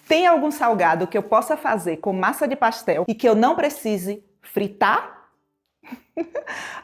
Tem algum salgado que eu possa fazer com massa de pastel e que eu não precise fritar?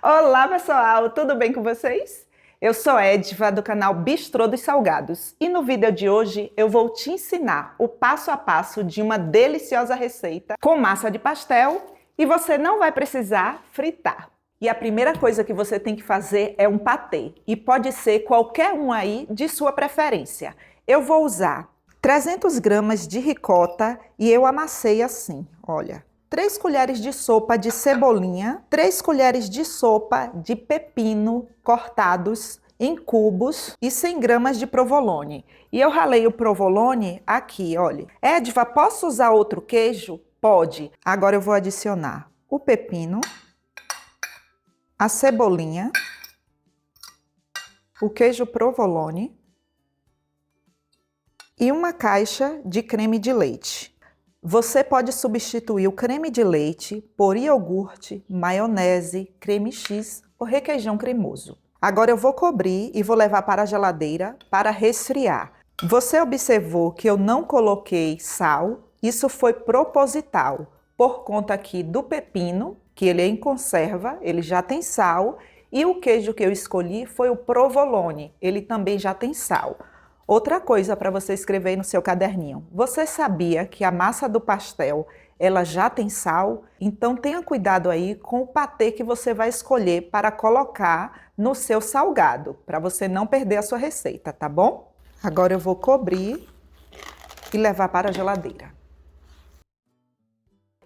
Olá pessoal, tudo bem com vocês? Eu sou Edva do canal Bistrô dos Salgados e no vídeo de hoje eu vou te ensinar o passo a passo de uma deliciosa receita com massa de pastel e você não vai precisar fritar. E a primeira coisa que você tem que fazer é um patê e pode ser qualquer um aí de sua preferência. Eu vou usar 300 gramas de ricota e eu amassei assim, olha. 3 colheres de sopa de cebolinha, 3 colheres de sopa de pepino cortados em cubos e 100 gramas de provolone. E eu ralei o provolone aqui, olha. Edva, posso usar outro queijo? Pode. Agora eu vou adicionar o pepino, a cebolinha, o queijo provolone e uma caixa de creme de leite. Você pode substituir o creme de leite por iogurte, maionese, creme X ou requeijão cremoso. Agora eu vou cobrir e vou levar para a geladeira para resfriar. Você observou que eu não coloquei sal? Isso foi proposital, por conta aqui do pepino, que ele é em conserva, ele já tem sal, e o queijo que eu escolhi foi o provolone, ele também já tem sal. Outra coisa para você escrever aí no seu caderninho. Você sabia que a massa do pastel, ela já tem sal? Então tenha cuidado aí com o patê que você vai escolher para colocar no seu salgado, para você não perder a sua receita, tá bom? Agora eu vou cobrir e levar para a geladeira.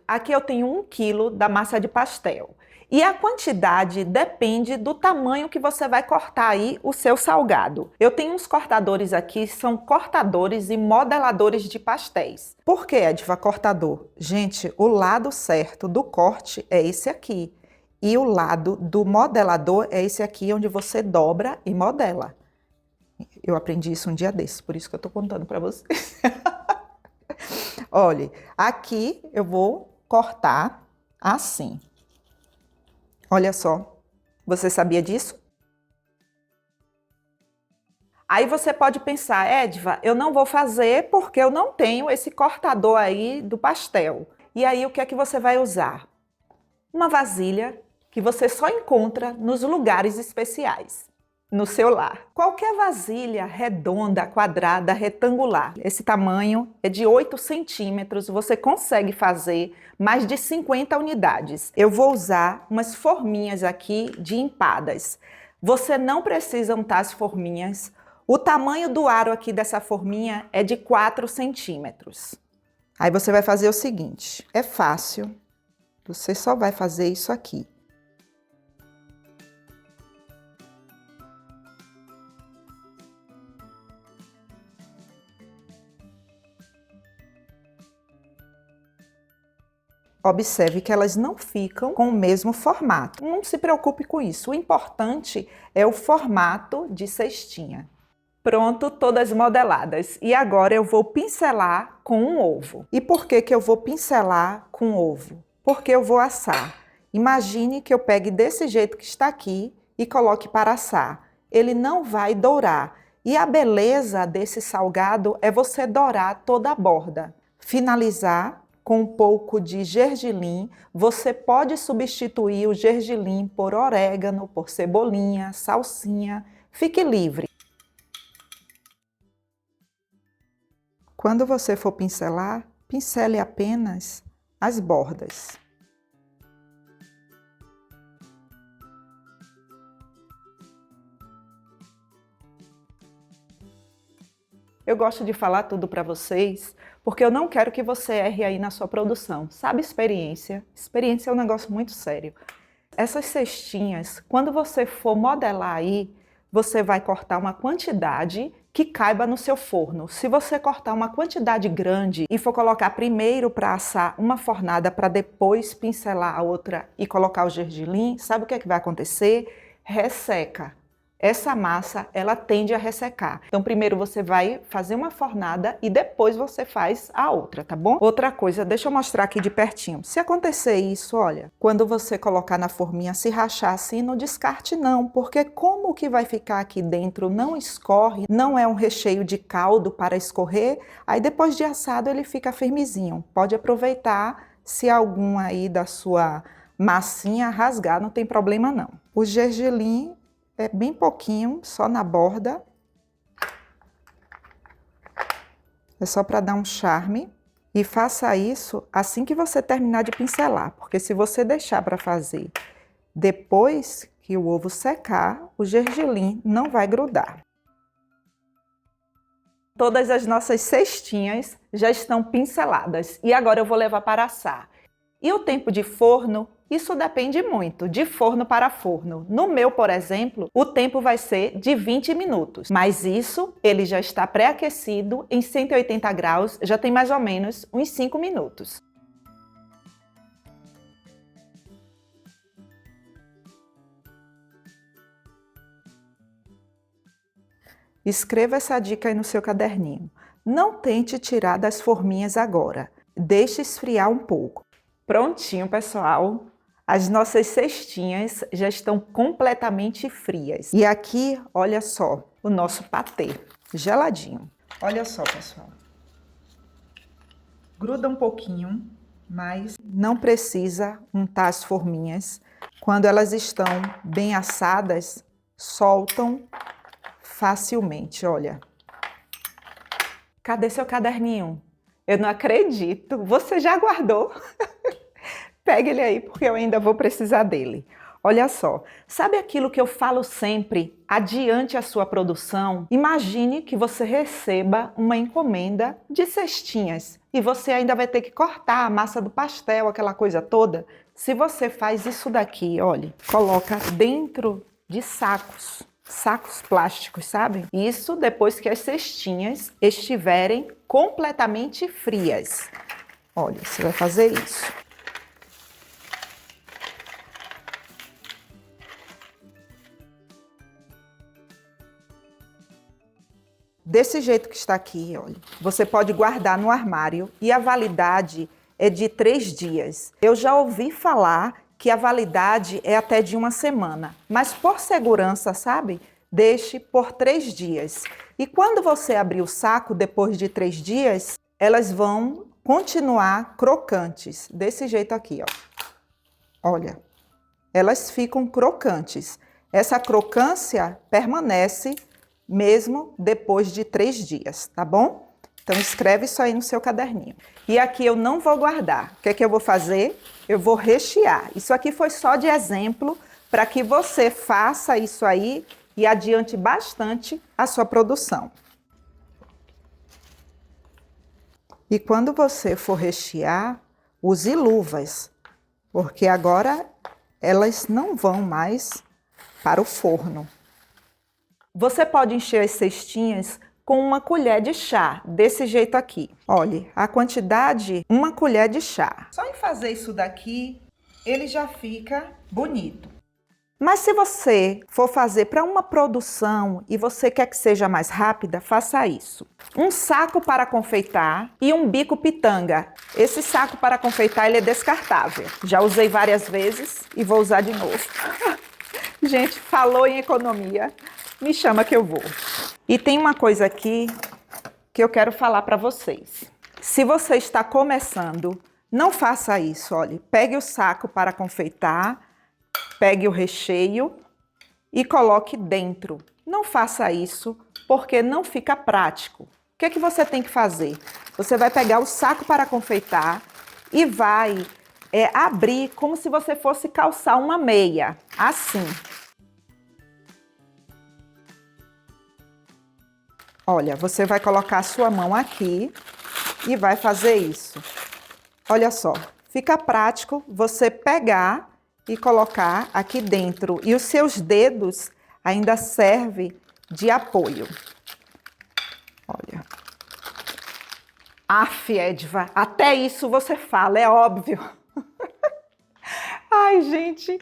Aqui eu tenho 1 quilo da massa de pastel. E a quantidade depende do tamanho que você vai cortar aí o seu salgado. Eu tenho uns cortadores aqui, são cortadores e modeladores de pastéis. Por que, Edva, cortador? Gente, o lado certo do corte é esse aqui. E o lado do modelador é esse aqui, onde você dobra e modela. Eu aprendi isso um dia desses, por isso que eu tô contando para vocês. Olha, aqui eu vou cortar assim. Olha só, você sabia disso? Aí você pode pensar, Edva, eu não vou fazer porque eu não tenho esse cortador aí do pastel. E aí o que é que você vai usar? Uma vasilha que você só encontra nos lugares especiais, no seu lar. Qualquer vasilha redonda, quadrada, retangular. Esse tamanho é de 8 centímetros, você consegue fazer mais de 50 unidades. Eu vou usar umas forminhas aqui de empadas. Você não precisa untar as forminhas. O tamanho do aro aqui dessa forminha é de 4 centímetros. Aí você vai fazer o seguinte, é fácil, você só vai fazer isso aqui. Observe que elas não ficam com o mesmo formato. Não se preocupe com isso. O importante é o formato de cestinha. Pronto, todas modeladas. E agora eu vou pincelar com um ovo. E por que que eu vou pincelar com ovo? Porque eu vou assar. Imagine que eu pegue desse jeito que está aqui e coloque para assar. Ele não vai dourar. E a beleza desse salgado é você dourar toda a borda. Finalizar com um pouco de gergelim. Você pode substituir o gergelim por orégano, por cebolinha, salsinha. Fique livre. Quando você for pincelar, pincele apenas as bordas. Eu gosto de falar tudo para vocês, porque eu não quero que você erre aí na sua produção. Sabe experiência? Experiência é um negócio muito sério. Essas cestinhas, quando você for modelar aí, você vai cortar uma quantidade que caiba no seu forno. Se você cortar uma quantidade grande e for colocar primeiro para assar uma fornada para depois pincelar a outra e colocar o gergelim, sabe o que é que vai acontecer? Resseca. essa massa, ela tende a ressecar. Então, primeiro você vai fazer uma fornada e depois você faz a outra, tá bom? Outra coisa, deixa eu mostrar aqui de pertinho. Se acontecer isso, olha, quando você colocar na forminha, se rachar assim, não descarte não, porque como o que vai ficar aqui dentro não escorre, não é um recheio de caldo para escorrer, aí depois de assado ele fica firmezinho. Pode aproveitar, se algum aí da sua massinha rasgar, não tem problema não. O gergelim é bem pouquinho, só na borda. É só para dar um charme. E faça isso assim que você terminar de pincelar, porque se você deixar para fazer depois que o ovo secar, o gergelim não vai grudar. Todas as nossas cestinhas já estão pinceladas e agora eu vou levar para assar. E o tempo de forno? Isso depende muito, de forno para forno. No meu, por exemplo, o tempo vai ser de 20 minutos. Mas isso, ele já está pré-aquecido em 180 graus, já tem mais ou menos uns 5 minutos. Escreva essa dica aí no seu caderninho. Não tente tirar das forminhas agora. Deixe esfriar um pouco. Prontinho, pessoal. As nossas cestinhas já estão completamente frias. E aqui, olha só, o nosso patê geladinho. Olha só, pessoal. Gruda um pouquinho, mas não precisa untar as forminhas. Quando elas estão bem assadas, soltam facilmente, olha. Cadê seu caderninho? Eu não acredito. Você já guardou? Pegue ele aí, porque eu ainda vou precisar dele. Olha só, sabe aquilo que eu falo sempre? Adiante a sua produção. Imagine que você receba uma encomenda de cestinhas e você ainda vai ter que cortar a massa do pastel, aquela coisa toda. Se você faz isso daqui, olha, coloca dentro de sacos plásticos, sabe? Isso depois que as cestinhas estiverem completamente frias. Olha, você vai fazer isso. Desse jeito que está aqui, olha, você pode guardar no armário e a validade é de 3 dias. Eu já ouvi falar que a validade é até de 1 semana, mas por segurança, sabe? Deixe por 3 dias. E quando você abrir o saco depois de 3 dias, elas vão continuar crocantes, desse jeito aqui, ó. Olha, elas ficam crocantes. Essa crocância permanece mesmo depois de 3 dias, tá bom? Então escreve isso aí no seu caderninho. E aqui eu não vou guardar. O que é que eu vou fazer? Eu vou rechear. Isso aqui foi só de exemplo para que você faça isso aí e adiante bastante a sua produção. E quando você for rechear, use luvas, porque agora elas não vão mais para o forno. Você pode encher as cestinhas com uma colher de chá, desse jeito aqui. Olhe, a quantidade, 1 colher de chá. Só em fazer isso daqui, ele já fica bonito. Mas se você for fazer para uma produção e você quer que seja mais rápida, faça isso. Um saco para confeitar e um bico pitanga. Esse saco para confeitar ele é descartável. Já usei várias vezes e vou usar de novo. Gente, falou em economia, me chama que eu vou. E tem uma coisa aqui que eu quero falar para vocês. Se você está começando, não faça isso, olha. Pegue o saco para confeitar, pegue o recheio e coloque dentro. Não faça isso porque não fica prático. O que é que você tem que fazer? Você vai pegar o saco para confeitar e vai abrir como se você fosse calçar uma meia, assim. Olha, você vai colocar a sua mão aqui e vai fazer isso. Olha só, fica prático você pegar e colocar aqui dentro. E os seus dedos ainda servem de apoio. Olha. Aff, Edva, até isso você fala, é óbvio. Ai, gente,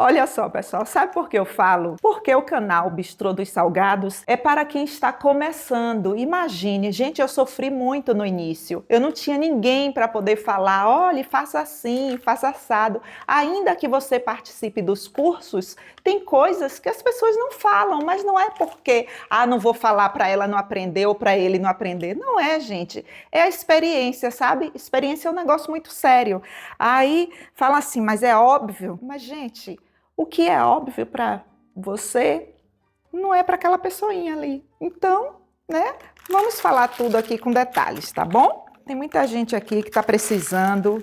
Olha só, pessoal, sabe por que eu falo? Porque o canal Bistrô dos Salgados é para quem está começando. Imagine, gente, eu sofri muito no início. Eu não tinha ninguém para poder falar, olha, faça assim, faça assado. Ainda que você participe dos cursos, tem coisas que as pessoas não falam, mas não é porque, não vou falar para ela não aprender ou para ele não aprender. Não é, gente. É a experiência, sabe? Experiência é um negócio muito sério. Aí fala assim, mas é óbvio. Mas, gente, o que é óbvio para você não é para aquela pessoinha ali. Então, né? Vamos falar tudo aqui com detalhes, tá bom? Tem muita gente aqui que está precisando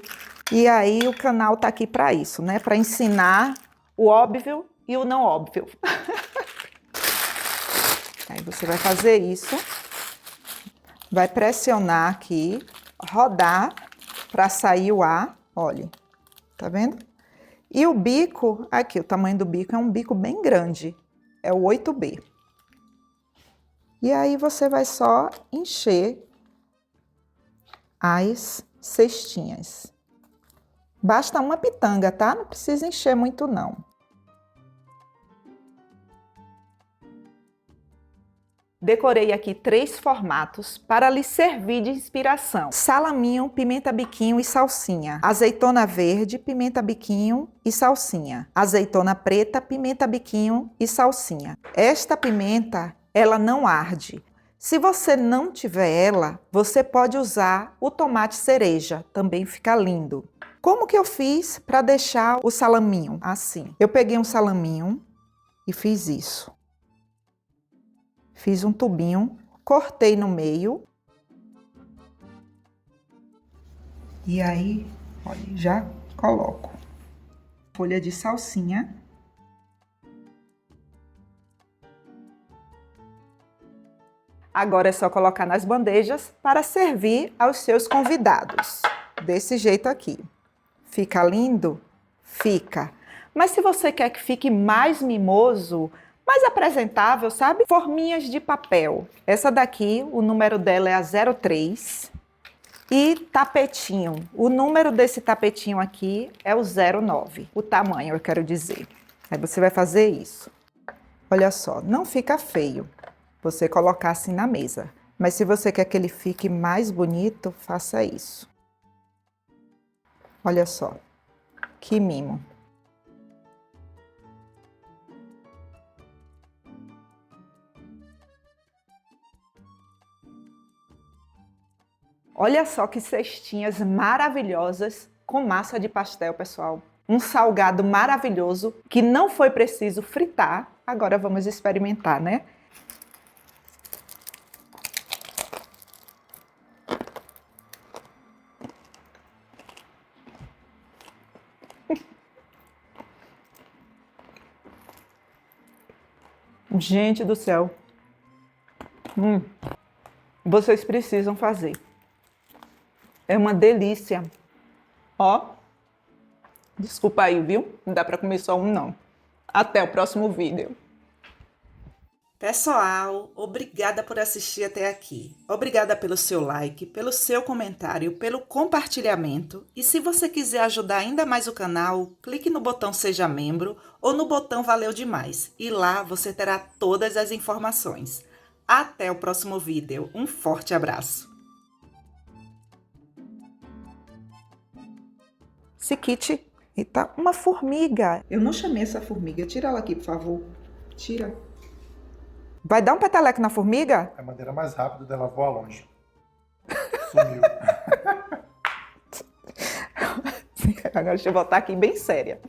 e aí o canal está aqui para isso, né? Para ensinar o óbvio e o não óbvio. Aí você vai fazer isso, vai pressionar aqui, rodar para sair o ar, olha, tá vendo? E o bico, aqui, o tamanho do bico é um bico bem grande, é o 8B. E aí você vai só encher as cestinhas. Basta uma pitanga, tá? Não precisa encher muito, não. Decorei aqui 3 formatos para lhe servir de inspiração. Salaminho, pimenta biquinho e salsinha. Azeitona verde, pimenta biquinho e salsinha. Azeitona preta, pimenta biquinho e salsinha. Esta pimenta, ela não arde. Se você não tiver ela, você pode usar o tomate cereja, também fica lindo. Como que eu fiz para deixar o salaminho assim? Eu peguei um salaminho e fiz isso. Fiz um tubinho, cortei no meio. E aí, olha, já coloco folha de salsinha. Agora é só colocar nas bandejas para servir aos seus convidados. Desse jeito aqui. Fica lindo? Fica. Mas se você quer que fique mais mimoso, mais apresentável, sabe? Forminhas de papel. Essa daqui, o número dela é a 03. E tapetinho. O número desse tapetinho aqui é o 09. O tamanho, eu quero dizer. Aí você vai fazer isso. Olha só, não fica feio você colocar assim na mesa. Mas se você quer que ele fique mais bonito, faça isso. Olha só, que mimo. Olha só que cestinhas maravilhosas com massa de pastel, pessoal. Um salgado maravilhoso que não foi preciso fritar. Agora vamos experimentar, né? Gente do céu. Vocês precisam fazer. É uma delícia. Ó, desculpa aí, viu? Não dá para comer só um, não. Até o próximo vídeo. Pessoal, obrigada por assistir até aqui. Obrigada pelo seu like, pelo seu comentário, pelo compartilhamento. E se você quiser ajudar ainda mais o canal, clique no botão Seja Membro ou no botão Valeu Demais. E lá você terá todas as informações. Até o próximo vídeo. Um forte abraço. Esse kit, eita, uma formiga. Eu não chamei essa formiga. Tira ela aqui, por favor. Tira. Vai dar um peteleco na formiga? É a maneira mais rápida dela voar longe. Sumiu. Agora deixa eu voltar aqui bem séria.